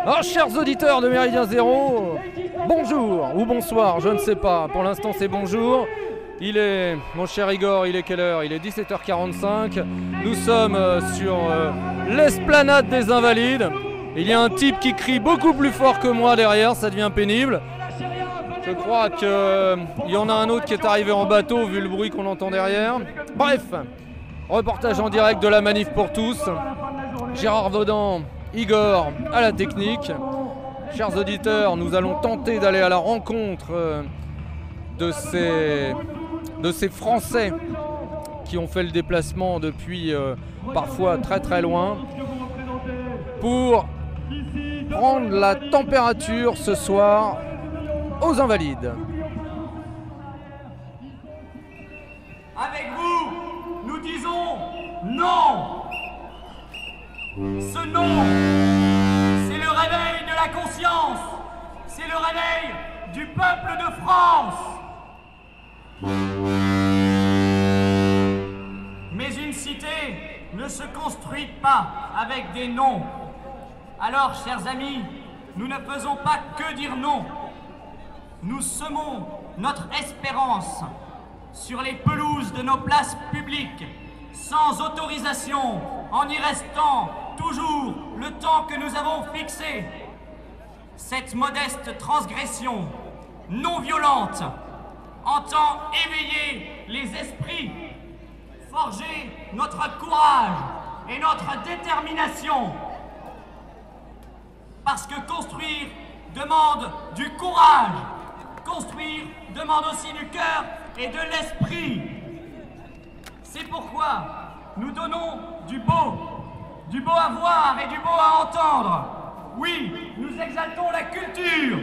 Alors, chers auditeurs de Méridien Zéro, bonjour ou bonsoir, je ne sais pas. Pour l'instant, c'est bonjour. Il est, mon cher Igor, il est quelle heure? Il est 17h45. Nous sommes sur l'esplanade des Invalides. Il y a un type qui crie beaucoup plus fort que moi derrière, ça devient pénible. Je crois qu'il y en a un autre qui est arrivé en bateau vu le bruit qu'on entend derrière. Bref, reportage en direct de la Manif pour tous. Gérard Vaudan, Igor à la technique. Chers auditeurs, nous allons tenter d'aller à la rencontre de ces Français qui ont fait le déplacement depuis parfois très très loin pour prendre la température ce soir aux Invalides. Avec vous, nous disons non. Ce non, c'est le réveil de la conscience, c'est le réveil du peuple de France. Mais une cité ne se construit pas avec des noms. Alors, chers amis, nous ne faisons pas que dire non. Nous semons notre espérance sur les pelouses de nos places publiques, sans autorisation, en y restant toujours le temps que nous avons fixé. Cette modeste transgression non violente entend éveiller les esprits, forger notre courage et notre détermination. Parce que construire demande du courage, construire demande aussi du cœur et de l'esprit. C'est pourquoi nous donnons du beau à voir et du beau à entendre. Oui, nous exaltons la culture,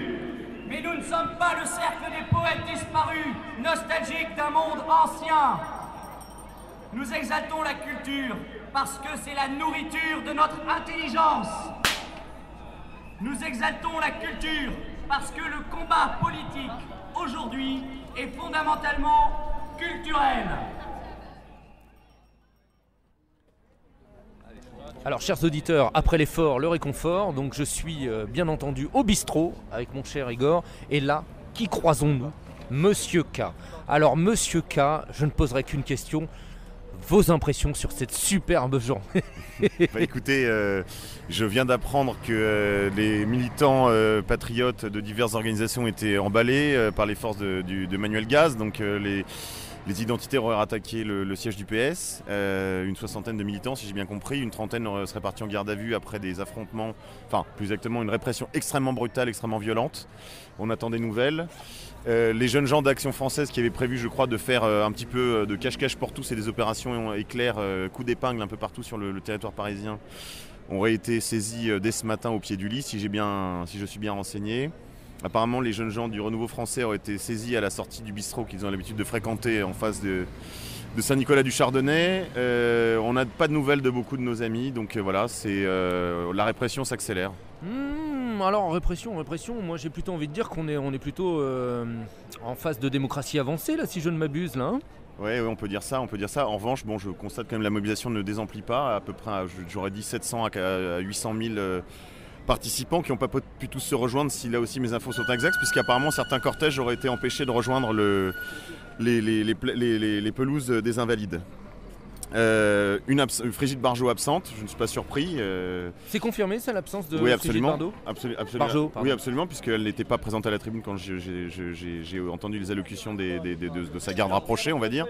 mais nous ne sommes pas le cercle des poètes disparus, nostalgiques d'un monde ancien. Nous exaltons la culture parce que c'est la nourriture de notre intelligence. Nous exaltons la culture parce que le combat politique aujourd'hui est fondamentalement culturel. Alors, chers auditeurs, après l'effort, le réconfort, donc je suis bien entendu au bistrot avec mon cher Igor, et là, qui croisons-nous? Monsieur K. Alors, Monsieur K, je ne poserai qu'une question. Vos impressions sur cette superbe journée? Bah écoutez, je viens d'apprendre que les militants patriotes de diverses organisations étaient emballés par les forces de Manuel Gaz. Donc les identitaires auraient attaqué le siège du PS. Une soixantaine de militants, si j'ai bien compris. Une trentaine seraient partis en garde à vue après des affrontements, enfin plus exactement une répression extrêmement brutale, extrêmement violente. On attend des nouvelles. Les jeunes gens d'Action Française qui avaient prévu, je crois, de faire un petit peu de cache-cache pour tous et des opérations éclairs, coup d'épingle un peu partout sur le territoire parisien, auraient été saisis dès ce matin au pied du lit, si je suis bien renseigné. Apparemment, les jeunes gens du Renouveau Français auraient été saisis à la sortie du bistrot qu'ils ont l'habitude de fréquenter en face de Saint-Nicolas-du-Chardonnay. On n'a pas de nouvelles de beaucoup de nos amis, donc voilà, la répression s'accélère. Alors, répression, moi j'ai plutôt envie de dire qu'on est plutôt en phase de démocratie avancée, là, si je ne m'abuse, là. Ouais, on peut dire ça. En revanche, bon, je constate quand même que la mobilisation ne désemplit pas. À peu près, j'aurais dit 700 à 800 000 participants qui n'ont pas pu tous se rejoindre, si là aussi mes infos sont exactes, puisqu'apparemment certains cortèges auraient été empêchés de rejoindre les pelouses des Invalides. Brigitte Bardot absente, je ne suis pas surpris. C'est confirmé ça, l'absence de Brigitte Bardot? Absolument. Bardot, oui, absolument, puisqu'elle n'était pas présente à la tribune quand j'ai entendu les allocutions de sa garde rapprochée, on va dire,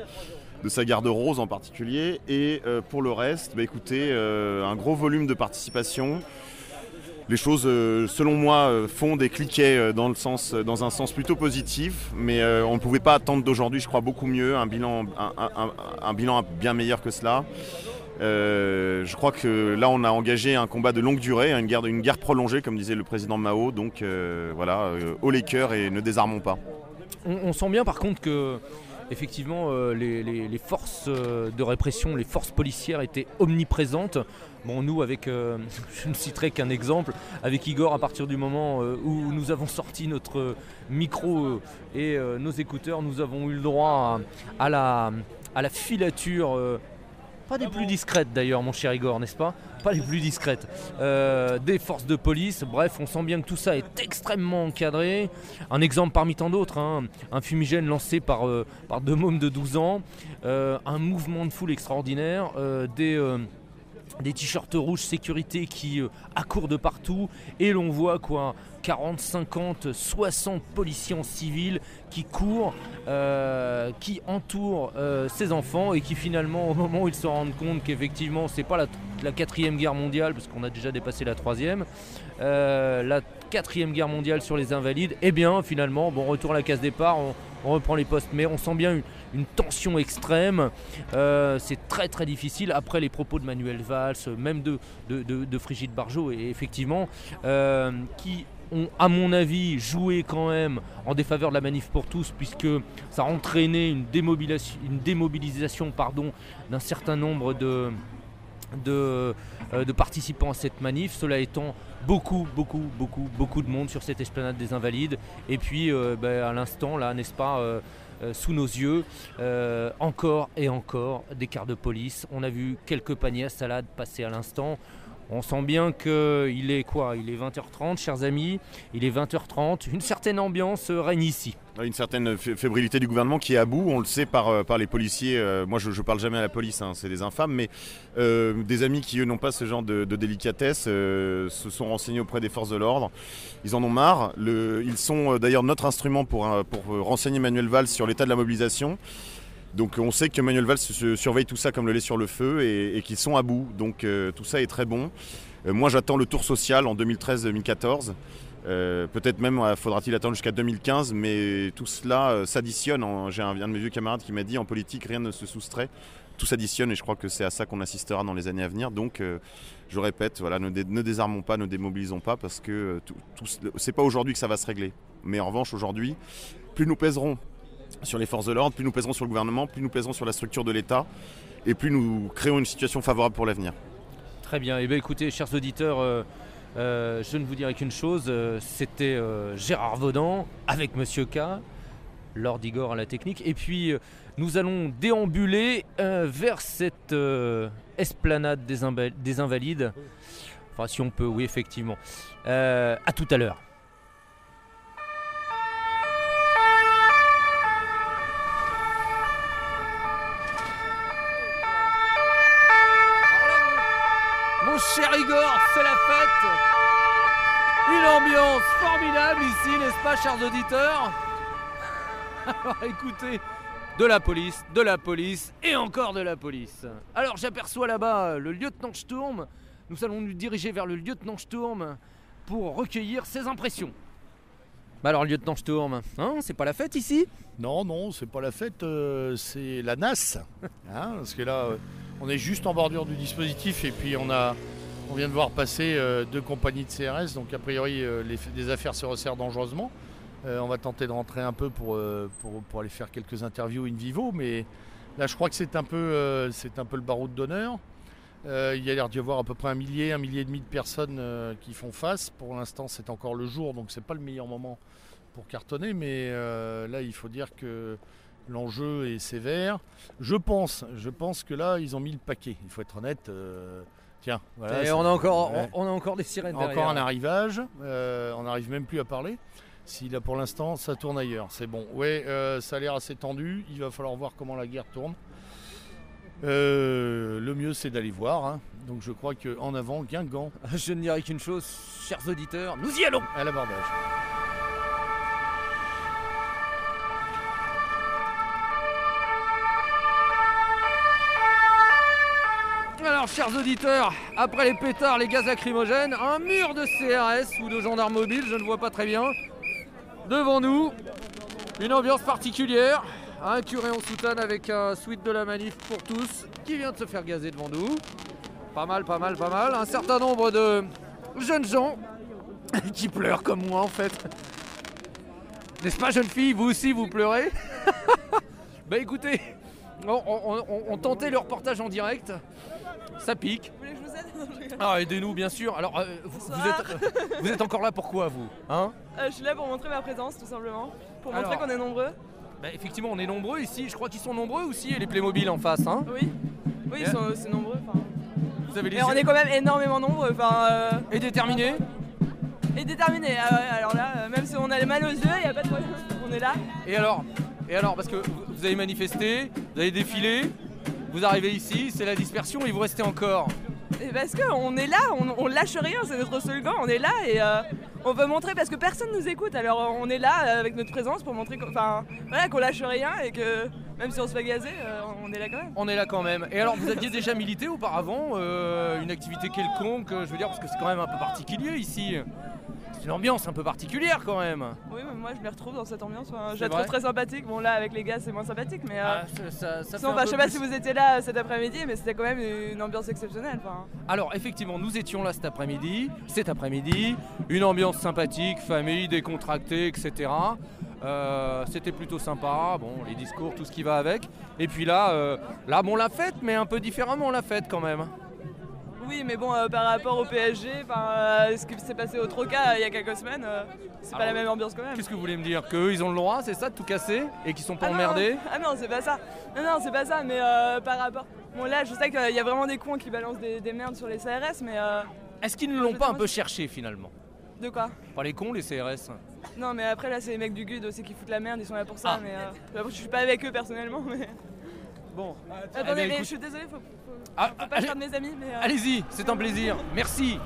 de sa garde rose en particulier. Et pour le reste, écoutez, un gros volume de participation. Les choses, selon moi, fondent et cliquaient dans un sens plutôt positif, mais on ne pouvait pas attendre d'aujourd'hui, je crois, beaucoup mieux, un bilan bien meilleur que cela. Je crois que là, on a engagé un combat de longue durée, une guerre prolongée, comme disait le président Mao, donc voilà, haut les cœurs et ne désarmons pas. On sent bien par contre que effectivement les forces de répression, les forces policières étaient omniprésentes. Bon, nous, avec, je ne citerai qu'un exemple, avec Igor, à partir du moment où nous avons sorti notre micro et nos écouteurs, nous avons eu le droit à la filature, Pas des plus discrètes d'ailleurs, mon cher Igor, n'est-ce pas? Pas les plus discrètes. Des forces de police, bref, on sent bien que tout ça est extrêmement encadré. Un exemple parmi tant d'autres, hein, un fumigène lancé par 2 mômes de 12 ans, un mouvement de foule extraordinaire, des t-shirts rouges sécurité qui accourent de partout, et l'on voit 40, 50, 60 policiers en civil qui courent, qui entourent ces enfants, et qui finalement, au moment où ils se rendent compte qu'effectivement c'est pas la 4e guerre mondiale, parce qu'on a déjà dépassé la 3e, la 4e guerre mondiale sur les invalides, et bien finalement, bon, retour à la case départ, on reprend les postes, mais on sent bien une tension extrême. C'est très très difficile après les propos de Manuel Valls, même de Brigitte Bardot, et effectivement qui ont, à mon avis, joué quand même en défaveur de la manif pour tous, puisque ça a entraîné une démobilisation d'un certain nombre de participants à cette manif. Cela étant, beaucoup de monde sur cette esplanade des Invalides, et puis à l'instant là, n'est-ce pas, sous nos yeux, encore et encore des cars de police. On a vu quelques paniers à salade passer à l'instant. On sent bien qu'il est quoi? Il est 20h30, chers amis, il est 20h30, une certaine ambiance règne ici. Une certaine fébrilité du gouvernement qui est à bout, on le sait par les policiers. Moi je parle jamais à la police, hein, c'est des infâmes, mais des amis qui eux n'ont pas ce genre de délicatesse se sont renseignés auprès des forces de l'ordre. Ils en ont marre. Ils sont d'ailleurs notre instrument pour renseigner Manuel Valls sur l'état de la mobilisation. Donc on sait que Manuel Valls surveille tout ça comme le lait sur le feu, et qu'ils sont à bout. Donc tout ça est très bon. Moi j'attends le tour social en 2013-2014. Peut-être même faudra-t-il attendre jusqu'à 2015, mais tout cela s'additionne. J'ai un de mes vieux camarades qui m'a dit, en politique rien ne se soustrait, tout s'additionne, et je crois que c'est à ça qu'on assistera dans les années à venir. Donc je répète, voilà, ne désarmons pas, ne démobilisons pas, parce que c'est pas aujourd'hui que ça va se régler. Mais en revanche, aujourd'hui, plus nous pèserons sur les forces de l'ordre, plus nous pèserons sur le gouvernement, plus nous pèserons sur la structure de l'État, et plus nous créons une situation favorable pour l'avenir. Très bien, et bien écoutez, chers auditeurs, je ne vous dirai qu'une chose, c'était Gérard Vaudan avec Monsieur K, Lord Igor à la technique, et puis nous allons déambuler vers cette esplanade des Invalides, enfin si on peut, oui effectivement. À tout à l'heure. Mon cher Igor, c'est la fête. Une ambiance formidable ici, n'est-ce pas, chers auditeurs? Alors écoutez, de la police et encore de la police. Alors j'aperçois là-bas le lieutenant Sturm. Nous allons nous diriger vers le lieutenant Sturm pour recueillir ses impressions. Bah alors lieutenant Sturm, hein, c'est pas la fête ici? Non, c'est pas la fête, c'est la NAS. Hein, parce que là, on est juste en bordure du dispositif, et puis on vient de voir passer 2 compagnies de CRS, donc a priori les affaires se resserrent dangereusement. On va tenter de rentrer un peu pour aller faire quelques interviews in vivo, mais là je crois que c'est un peu le baroud d'honneur. Il y a l'air d'y avoir à peu près 1 millier et demi de personnes qui font face. Pour l'instant c'est encore le jour, donc c'est pas le meilleur moment pour cartonner, mais là il faut dire que l'enjeu est sévère. Je pense que là ils ont mis le paquet, il faut être honnête. Tiens, voilà, et on a encore des sirènes derrière. Encore un arrivage, on n'arrive même plus à parler. Si là pour l'instant ça tourne ailleurs, c'est bon. Ouais, ça a l'air assez tendu, il va falloir voir comment la guerre tourne. Le mieux c'est d'aller voir, hein. Donc je crois qu'en avant, Guingamp. Je ne dirai qu'une chose, chers auditeurs, nous y allons à l'abordage. Alors chers auditeurs, après les pétards, les gaz lacrymogènes, un mur de CRS ou de gendarmes mobiles, je ne vois pas très bien. Devant nous, une ambiance particulière, un curé en soutane avec un suite de la manif pour tous qui vient de se faire gazer devant nous. Pas mal. Un certain nombre de jeunes gens qui pleurent comme moi en fait. N'est-ce pas, jeune fille? Vous aussi vous pleurez? Bah écoutez, on tentait le reportage en direct. Ça pique. Vous voulez que je vous aide? Ah, aidez-nous bien sûr. Alors, vous êtes encore là pourquoi, vous, hein? Je suis là pour montrer ma présence, tout simplement. Pour montrer qu'on est nombreux. Bah, effectivement, on est nombreux ici. Je crois qu'ils sont nombreux aussi, les Playmobil en face, hein? Oui. Oui, ils sont aussi nombreux. Vous avez les Et on est quand même énormément nombreux. Et déterminés. Et déterminés. Ah ouais, alors là, même si on a les mal aux yeux, il n'y a pas de problème. On est là. Et alors, parce que vous avez manifesté, vous avez défilé, vous arrivez ici, c'est la dispersion et vous restez encore. Et parce qu'on est là, on lâche rien, c'est notre slogan, on est là et on veut montrer parce que personne nous écoute. Alors on est là avec notre présence pour montrer qu'on lâche rien et que même si on se fait gazer, on est là quand même. On est là quand même. Et alors vous aviez déjà milité auparavant, une activité quelconque, je veux dire, parce que c'est quand même un peu particulier ici. C'est une ambiance un peu particulière quand même. Oui, mais moi je me retrouve dans cette ambiance. Je C'est la trouve vrai très sympathique. Bon, là avec les gars, c'est moins sympathique, mais. Ça fait sinon, un peu je sais pas plus. si vous étiez là cet après-midi, mais c'était quand même une ambiance exceptionnelle. Alors effectivement, nous étions là cet après-midi, une ambiance sympathique, famille, décontractée, etc. C'était plutôt sympa, bon, les discours, tout ce qui va avec. Et puis là, bon, on l'a fête, mais un peu différemment, on l'a fête quand même. Oui, mais bon, par rapport au PSG, ce qui s'est passé au Troca il y a quelques semaines, c'est pas la même ambiance quand même. Qu'est-ce que vous voulez me dire? Qu'eux, ils ont le droit, c'est ça, de tout casser et qu'ils sont pas Ah non, emmerdés? Ah non, c'est pas ça. Non, c'est pas ça, mais par rapport... Bon, là, je sais qu'il y a vraiment des cons qui balancent des merdes sur les CRS, mais... Est-ce qu'ils ne l'ont pas un peu cherché finalement? De quoi? Pas les cons, les CRS. Non, mais après, là, c'est les mecs du GUD aussi qui foutent la merde, ils sont là pour ça, mais... Après, je suis pas avec eux personnellement, mais... Bon. Attendez, eh bien, mais écoute- je suis désolée, faut Ah, pas allez- perdre mes amis, mais... Allez-y, c'est un plaisir. Merci.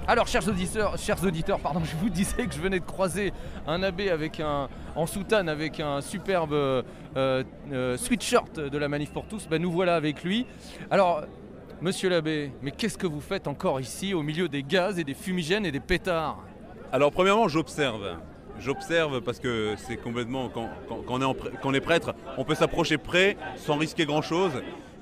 Alors, chers auditeurs, pardon, je vous disais que je venais de croiser un abbé en soutane avec un superbe sweatshirt de la Manif pour tous. Nous voilà avec lui. Alors, monsieur l'abbé, mais qu'est-ce que vous faites encore ici au milieu des gaz et des fumigènes et des pétards? Alors premièrement, j'observe. J'observe parce que c'est complètement, quand on est prêtre, on peut s'approcher près sans risquer grand-chose.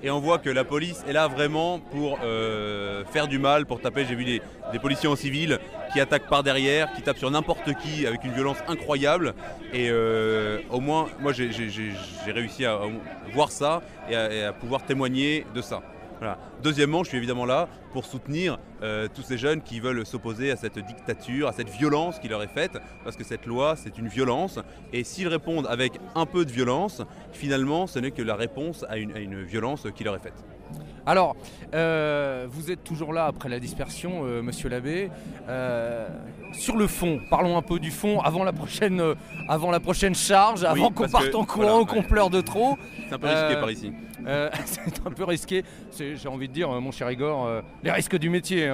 Et on voit que la police est là vraiment pour faire du mal, pour taper. J'ai vu des policiers en civil qui attaquent par derrière, qui tapent sur n'importe qui avec une violence incroyable. Et au moins, moi j'ai réussi à voir ça et à pouvoir témoigner de ça. Voilà. Deuxièmement, je suis évidemment là pour soutenir tous ces jeunes qui veulent s'opposer à cette dictature, à cette violence qui leur est faite, parce que cette loi, c'est une violence, et s'ils répondent avec un peu de violence, finalement, ce n'est que la réponse à une violence qui leur est faite. Alors, vous êtes toujours là après la dispersion, monsieur l'abbé. Sur le fond, parlons un peu du fond avant la prochaine charge, avant qu'on parte en courant ou qu'on pleure de trop. C'est un peu risqué par ici. C'est un peu risqué. J'ai envie de dire, mon cher Igor, les risques du métier,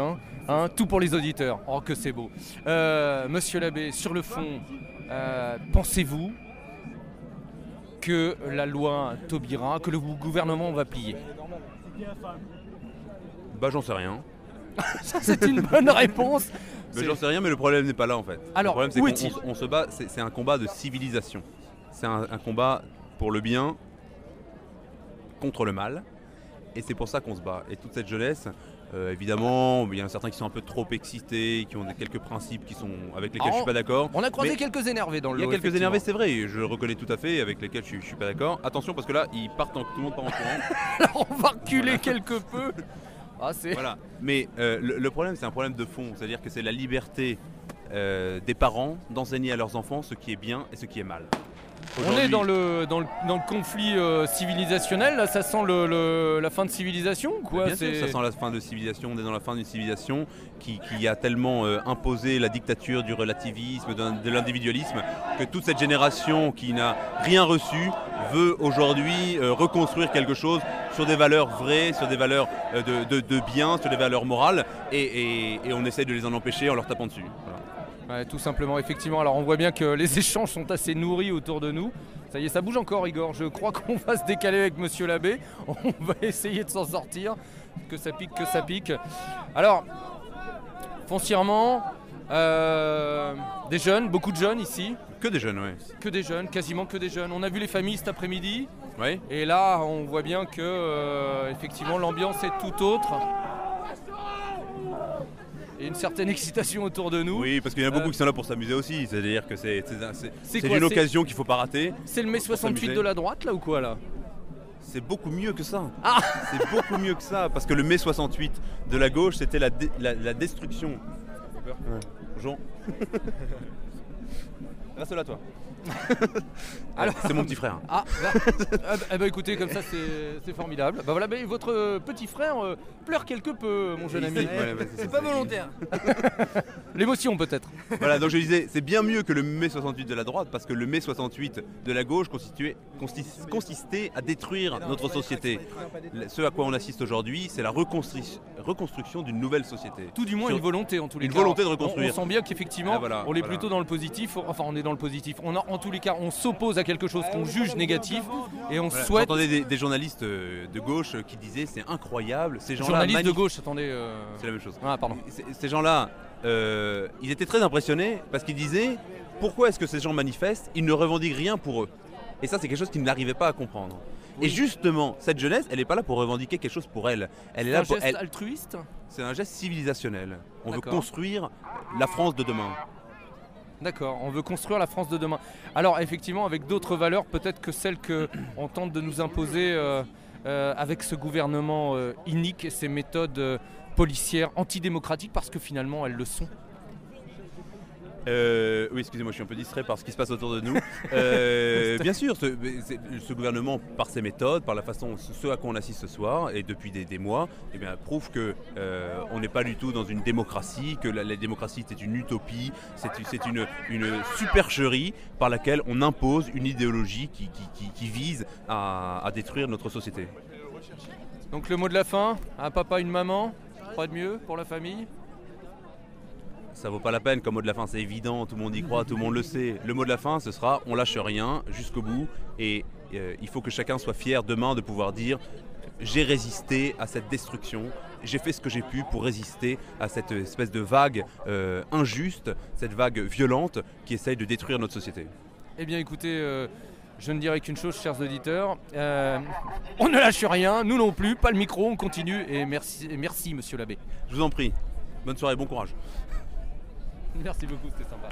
tout pour les auditeurs. Oh, que c'est beau. Monsieur l'abbé, sur le fond, pensez-vous que la loi Taubira, que le gouvernement va plier? J'en sais rien. Ça, c'est une bonne réponse. J'en sais rien, mais le problème n'est pas là en fait. Alors, le problème, c'est où est-il ? qu'on se bat, c'est un combat de civilisation. C'est un combat pour le bien contre le mal. Et c'est pour ça qu'on se bat. Et toute cette jeunesse, évidemment, il y en a certains qui sont un peu trop excités, qui ont quelques principes avec lesquels je suis pas d'accord. On a croisé Mais quelques énervés dans le lot. il y a quelques effectivement. énervés, c'est vrai, et je le reconnais tout à fait, avec lesquels je suis pas d'accord. Attention, parce que là, tout le monde part en courant. Alors, on va reculer quelque peu. Voilà. Mais le problème, c'est un problème de fond. C'est-à-dire que c'est la liberté des parents d'enseigner à leurs enfants ce qui est bien et ce qui est mal. On est dans le conflit civilisationnel, là, ça sent la fin de civilisation, quoi. Bien sûr, ça sent la fin de civilisation, on est dans la fin d'une civilisation qui a tellement imposé la dictature du relativisme, de l'individualisme, que toute cette génération qui n'a rien reçu veut aujourd'hui reconstruire quelque chose sur des valeurs vraies, sur des valeurs de bien, sur des valeurs morales, et on essaie de les en empêcher en leur tapant dessus. Voilà. Ouais, tout simplement, effectivement. Alors on voit bien que les échanges sont assez nourris autour de nous. Ça y est, ça bouge encore, Igor. Je crois qu'on va se décaler avec monsieur l'abbé. On va essayer de s'en sortir. Que ça pique. Alors, foncièrement, des jeunes, beaucoup de jeunes ici. Que des jeunes, oui. Que des jeunes, quasiment que des jeunes. On a vu les familles cet après-midi. Oui. Et là, on voit bien que, effectivement, l'ambiance est tout autre. Il y a une certaine excitation autour de nous. Oui, parce qu'il y en a beaucoup qui sont là pour s'amuser aussi. C'est-à-dire que c'est quoi, une occasion qu'il ne faut pas rater. C'est le mai 68 de la droite là ou quoi là? C'est beaucoup mieux que ça. Ah C'est beaucoup mieux que ça. Parce que le mai 68 de la gauche, c'était la destruction. Ouais. Bonjour. Reste là, toi. Alors, c'est mon petit frère. Ah, bah écoutez, comme ça c'est formidable. Bah voilà, mais votre petit frère pleure quelque peu, mon jeune ami. C'est pas volontaire. L'émotion peut-être. Voilà, donc je disais, c'est bien mieux que le mai 68 de la droite, parce que le mai 68 de la gauche consistait à détruire notre société. Ce à quoi on assiste aujourd'hui, c'est la reconstruction d'une nouvelle société. Tout du moins une volonté en tous les cas. Une volonté de reconstruire. On sent bien qu'effectivement, on est plutôt dans le positif. Enfin, on est dans le positif. En tous les cas, on s'oppose à quelque chose qu'on juge négatif et on souhaite. J'entendais des journalistes de gauche qui disaient c'est incroyable. Ces gens-là. Journalistes de gauche, attendez. C'est la même chose. Ah, pardon. Ces gens-là, ils étaient très impressionnés parce qu'ils disaient pourquoi est-ce que ces gens manifestent? Ils ne revendiquent rien pour eux. Et ça, c'est quelque chose qu'ils n'arrivaient pas à comprendre. Oui. Et justement, cette jeunesse, elle n'est pas là pour revendiquer quelque chose pour elle. Elle est là pour. C'est un geste altruiste? C'est un geste civilisationnel. On veut construire la France de demain. D'accord, on veut construire la France de demain. Alors effectivement, avec d'autres valeurs, peut-être que celles qu'on tente de nous imposer avec ce gouvernement inique et ces méthodes policières antidémocratiques, parce que finalement elles le sont. Oui, excusez-moi, je suis un peu distrait par ce qui se passe autour de nous. Bien sûr, ce gouvernement, par ses méthodes, par la façon, ce à quoi on assiste ce soir et depuis des mois, eh bien, prouve qu'on n'est pas du tout dans une démocratie, que la démocratie c'est une utopie, c'est une supercherie par laquelle on impose une idéologie qui vise à détruire notre société. Donc le mot de la fin, un papa, une maman, pas de mieux pour la famille? Ça vaut pas la peine comme mot de la fin, c'est évident, tout le monde y croit, tout le monde le sait. Le mot de la fin, ce sera on lâche rien jusqu'au bout et il faut que chacun soit fier demain de pouvoir dire j'ai résisté à cette destruction, j'ai fait ce que j'ai pu pour résister à cette espèce de vague injuste, cette vague violente qui essaye de détruire notre société. Eh bien écoutez, je ne dirais qu'une chose, chers auditeurs, on ne lâche rien, nous non plus, pas le micro, on continue et merci monsieur l'abbé. Je vous en prie, bonne soirée, bon courage. Merci beaucoup, c'était sympa.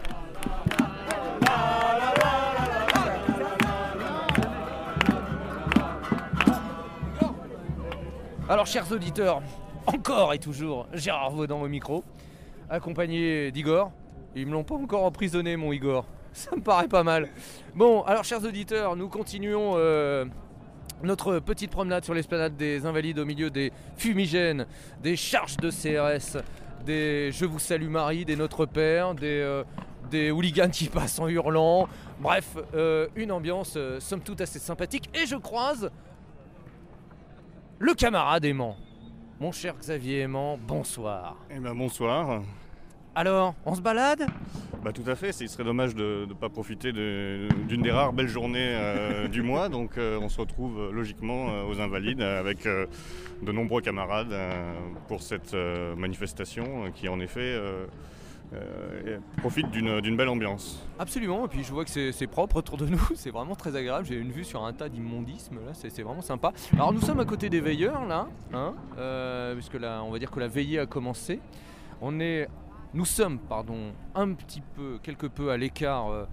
Alors, chers auditeurs, encore et toujours, Gérard Vaudan au micro, accompagné d'Igor. Ils me l'ont pas encore emprisonné, mon Igor. Ça me paraît pas mal. Bon, alors, chers auditeurs, nous continuons notre petite promenade sur l'esplanade des Invalides au milieu des fumigènes, des charges de CRS, des Je vous salue Marie, des Notre Père, des hooligans qui passent en hurlant. Bref, une ambiance somme toute assez sympathique. Et je croise le camarade aimant. Mon cher Xavier Aimant, bonsoir. Eh ben bonsoir. Alors, on se balade ? Bah tout à fait, il serait dommage de ne pas profiter d'une des rares belles journées du mois, donc on se retrouve logiquement aux Invalides avec de nombreux camarades pour cette manifestation qui en effet profite d'une belle ambiance. Absolument, et puis je vois que c'est propre autour de nous, c'est vraiment très agréable, j'ai une vue sur un tas d'immondisme, là c'est vraiment sympa. Alors nous sommes à côté des veilleurs là, puisque là on va dire que la veillée a commencé. Nous sommes quelque peu à l'écart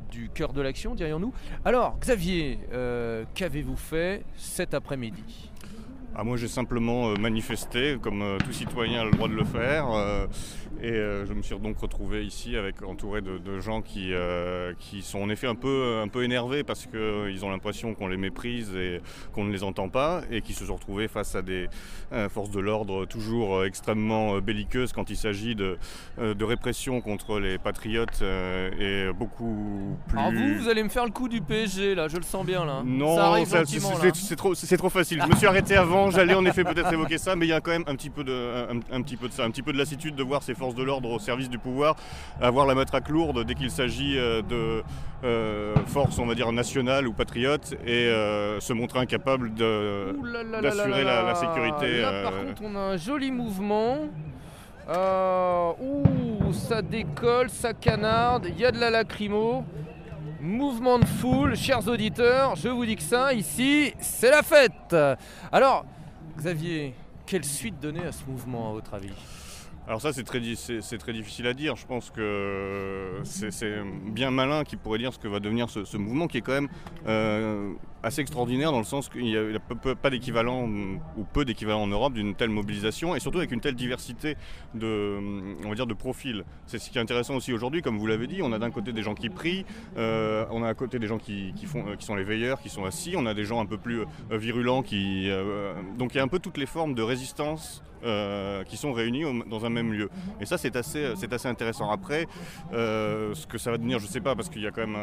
du cœur de l'action, dirions-nous. Alors, Xavier, qu'avez-vous fait cet après-midi ? Moi j'ai simplement manifesté, comme tout citoyen a le droit de le faire, et je me suis donc retrouvé ici entouré de gens qui sont en effet un peu énervés parce qu'ils ont l'impression qu'on les méprise et qu'on ne les entend pas, et qui se sont retrouvés face à des forces de l'ordre toujours extrêmement belliqueuses quand il s'agit de répression contre les patriotes, et beaucoup plus... Alors vous allez me faire le coup du PSG là, je le sens bien là. Non, c'est trop facile, je me suis arrêté avant. J'allais en effet peut-être évoquer ça, mais il y a quand même un petit peu de ça, un petit peu de lassitude de voir ces forces de l'ordre au service du pouvoir avoir la matraque lourde dès qu'il s'agit de forces, on va dire, nationales ou patriotes, et se montrer incapable d'assurer la sécurité. Là, par contre, on a un joli mouvement. Ça décolle, ça canarde, il y a de la lacrymo. Mouvement de foule, chers auditeurs, je vous dis que ça, ici, c'est la fête. Alors, Xavier, quelle suite donner à ce mouvement, à votre avis ? Alors ça, c'est très difficile à dire. Je pense que c'est bien malin qui pourrait dire ce que va devenir ce mouvement, qui est quand même assez extraordinaire dans le sens qu'il n'y a pas d'équivalent ou peu d'équivalent en Europe d'une telle mobilisation, et surtout avec une telle diversité de profils. C'est ce qui est intéressant aussi aujourd'hui, comme vous l'avez dit. On a d'un côté des gens qui prient, on a à côté des gens qui sont les veilleurs, qui sont assis, on a des gens un peu plus virulents donc il y a un peu toutes les formes de résistance qui sont réunis dans un même lieu. Et ça, c'est assez intéressant. Après, ce que ça va devenir, je ne sais pas, parce qu'il y a quand même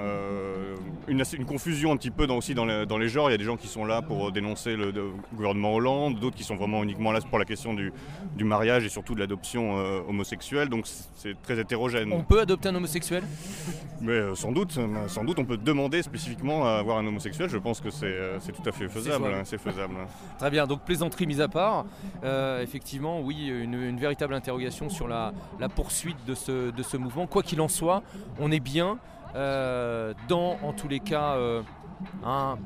une confusion un petit peu aussi dans les genres. Il y a des gens qui sont là pour dénoncer le gouvernement Hollande, d'autres qui sont vraiment uniquement là pour la question du mariage et surtout de l'adoption homosexuelle. Donc c'est très hétérogène. On peut adopter un homosexuel ? Mais sans doute, on peut demander spécifiquement à avoir un homosexuel. Je pense que c'est tout à fait faisable. C'est faisable. Très bien, donc plaisanterie mise à part, effectivement, oui, une véritable interrogation sur la poursuite de ce mouvement. Quoi qu'il en soit, on est bien dans, en tous les cas, un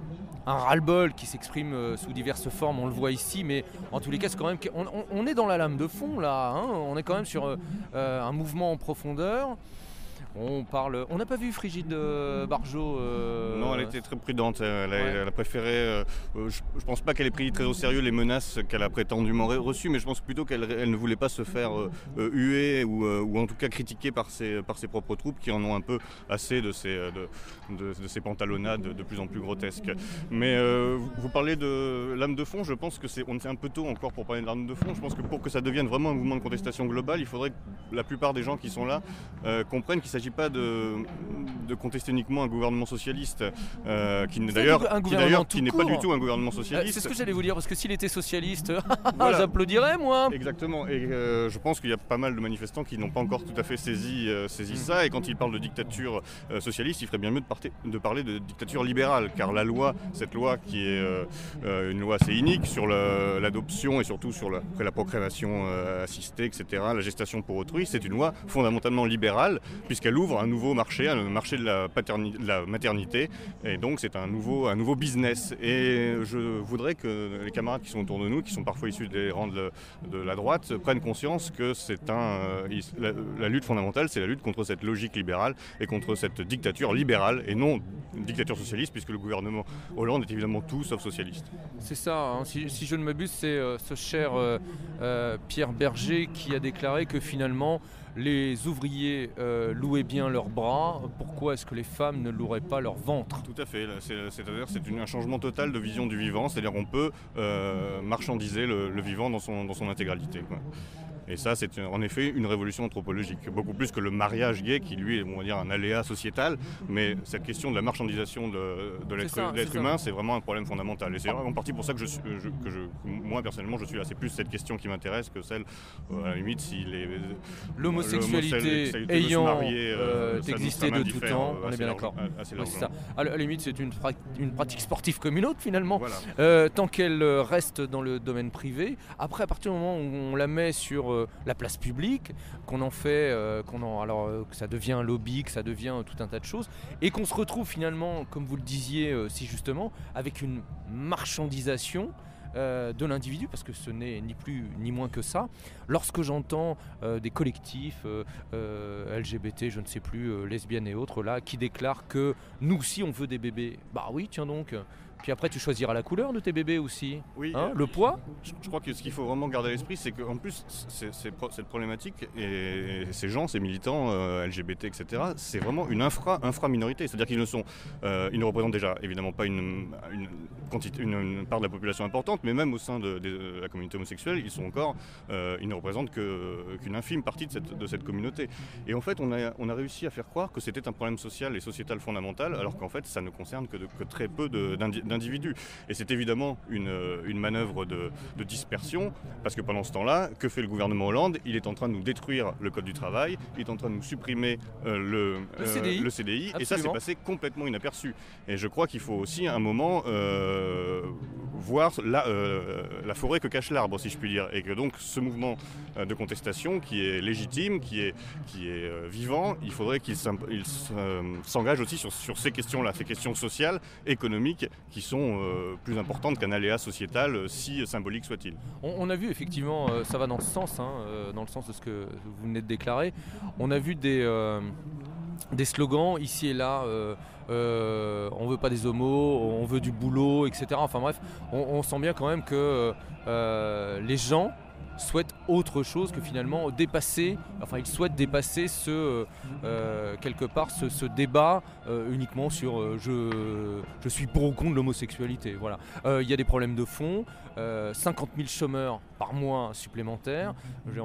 ras-le-bol qui s'exprime sous diverses formes, on le voit ici, mais en tous les cas, c'est quand même on est dans la lame de fond là, hein, on est quand même sur un mouvement en profondeur. On n'a pas vu Frigide Barjot. Non, elle était très prudente. Elle a préféré. Je pense pas qu'elle ait pris très au sérieux les menaces qu'elle a prétendument reçues, mais je pense plutôt qu'elle ne voulait pas se faire huer ou en tout cas critiquer par ses propres troupes qui en ont un peu assez de ces pantalonnades de plus en plus grotesques. Mais vous parlez de lame de fond. Je pense que c'est un peu tôt encore pour parler de lame de fond. Je pense que pour que ça devienne vraiment un mouvement de contestation globale, il faudrait que la plupart des gens qui sont là comprennent qu'il ne s'agit pas de contester uniquement un gouvernement socialiste qui n'est pas du tout un gouvernement socialiste. C'est ce que j'allais vous dire, parce que s'il était socialiste, voilà. J'applaudirais moi. Exactement, et je pense qu'il y a pas mal de manifestants qui n'ont pas encore tout à fait saisi ça, et quand ils parlent de dictature socialiste, il ferait bien mieux de parler de dictature libérale, car cette loi qui est une loi assez inique sur l'adoption et surtout sur la procréation assistée, etc., la gestation pour autrui, c'est une loi fondamentalement libérale, puisqu'elle ouvre un nouveau marché, le marché de la maternité, et donc c'est un nouveau business. Et je voudrais que les camarades qui sont autour de nous, qui sont parfois issus des rangs de la droite, prennent conscience que la lutte fondamentale, c'est la lutte contre cette logique libérale et contre cette dictature libérale et non dictature socialiste, puisque le gouvernement Hollande est évidemment tout sauf socialiste. C'est ça, hein. Si je ne m'abuse, c'est ce cher Pierre Berger qui a déclaré que finalement les ouvriers louaient bien leurs bras, pourquoi est-ce que les femmes ne loueraient pas leur ventre ? Tout à fait, c'est-à-dire c'est un changement total de vision du vivant, c'est-à-dire qu'on peut marchandiser le vivant dans son intégralité, quoi. Et ça, c'est en effet une révolution anthropologique, beaucoup plus que le mariage gay qui, lui, est, on va dire, un aléa sociétal. Mais cette question de la marchandisation de l'être humain, c'est vraiment un problème fondamental. Et c'est en partie pour ça que moi, personnellement, je suis là. C'est plus cette question qui m'intéresse que celle, à la limite, si l'homosexualité ayant existé de tout temps, on est bien d'accord. C'est ça. À la limite, c'est une pratique sportive comme une autre, finalement, voilà. Tant qu'elle reste dans le domaine privé. Après, à partir du moment où on la met sur la place publique, qu'on en fait, que ça devient un lobby, que ça devient tout un tas de choses, et qu'on se retrouve finalement, comme vous le disiez si justement, avec une marchandisation de l'individu, parce que ce n'est ni plus ni moins que ça. Lorsque j'entends des collectifs LGBT, je ne sais plus, lesbiennes et autres, là, qui déclarent que nous aussi on veut des bébés, bah oui, tiens donc. Puis après, tu choisiras la couleur de tes bébés aussi. Oui, le poids. Je crois que ce qu'il faut vraiment garder à l'esprit, c'est qu'en plus, cette problématique et ces gens, ces militants LGBT, etc., c'est vraiment une infra-minorité. C'est-à-dire qu'ils ils ne représentent déjà évidemment pas une part de la population importante, mais même au sein de la communauté homosexuelle, ils ne représentent qu'une infime partie de cette communauté. Et en fait, on a réussi à faire croire que c'était un problème social et sociétal fondamental, alors qu'en fait, ça ne concerne que très peu d'individus. Et c'est évidemment une manœuvre de dispersion, parce que pendant ce temps-là, que fait le gouvernement Hollande ? Il est en train de nous détruire le code du travail, il est en train de nous supprimer le CDI, et ça c'est passé complètement inaperçu. Et je crois qu'il faut aussi à un moment voir la forêt que cache l'arbre, si je puis dire. Et que donc ce mouvement de contestation qui est légitime, qui est vivant, il faudrait qu'il s'engage aussi sur ces questions-là, ces questions sociales, économiques, qui sont plus importantes qu'un aléa sociétal, si symbolique soit-il. On a vu effectivement, ça va dans ce sens, dans le sens de ce que vous venez de déclarer, on a vu des slogans ici et là, on veut pas des homos, on veut du boulot, etc. Enfin bref, on sent bien quand même que les gens souhaitent autre chose que finalement dépasser, ils souhaitent dépasser quelque part ce débat uniquement sur je suis pour ou contre l'homosexualité. Voilà. Il y a des problèmes de fond, 50 000 chômeurs par mois supplémentaires.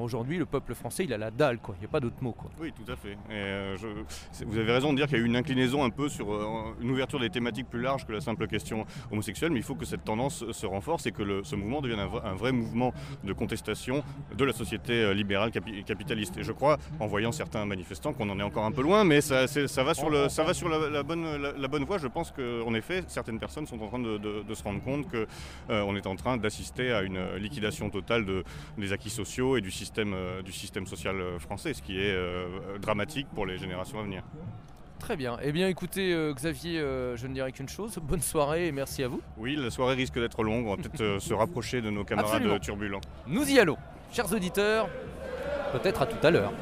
Aujourd'hui, le peuple français, il a la dalle, quoi. Il n'y a pas d'autre mot, quoi. Oui, tout à fait. Et vous avez raison de dire qu'il y a eu une inclinaison un peu sur une ouverture des thématiques plus larges que la simple question homosexuelle, mais il faut que cette tendance se renforce et que ce mouvement devienne un vrai mouvement de contestation de la société libérale capitaliste. Et je crois, en voyant certains manifestants, qu'on en est encore un peu loin, mais ça va sur la bonne voie. Je pense qu'en effet, certaines personnes sont en train de se rendre compte qu'on est en train d'assister à une liquidation totale des acquis sociaux et du système social français, ce qui est dramatique pour les générations à venir. Très bien. Eh bien écoutez Xavier, je ne dirais qu'une chose, bonne soirée et merci à vous. Oui, la soirée risque d'être longue, on va peut-être se rapprocher de nos camarades Absolument. turbulents. Nous y allons, chers auditeurs, peut-être à tout à l'heure.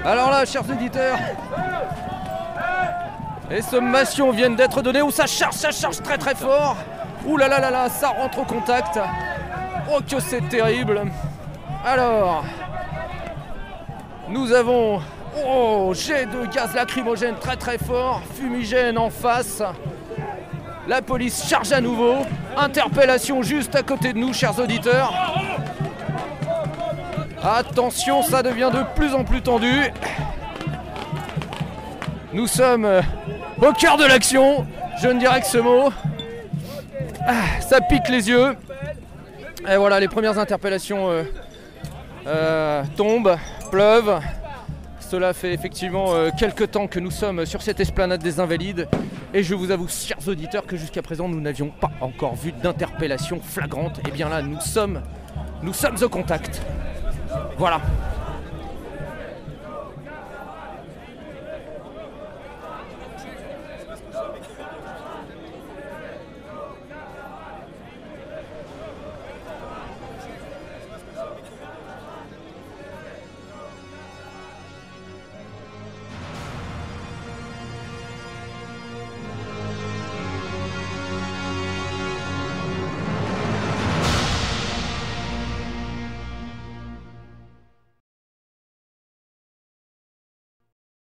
Alors là, chers auditeurs, les sommations viennent d'être données. Où ça charge très très fort. Ouh là là là là, ça rentre au contact. Oh que c'est terrible. Alors, nous avons jet de gaz lacrymogène très très fort, fumigène en face. La police charge à nouveau. Interpellation juste à côté de nous, chers auditeurs. Attention, ça devient de plus en plus tendu. Nous sommes au cœur de l'action. Je ne dirais que ce mot. Ça pique les yeux. Et voilà, les premières interpellations tombent, pleuvent. Cela fait effectivement quelques temps que nous sommes sur cette esplanade des Invalides. Et je vous avoue, chers auditeurs, que jusqu'à présent, nous n'avions pas encore vu d'interpellation flagrante. Et bien là, nous sommes au contact. Voilà.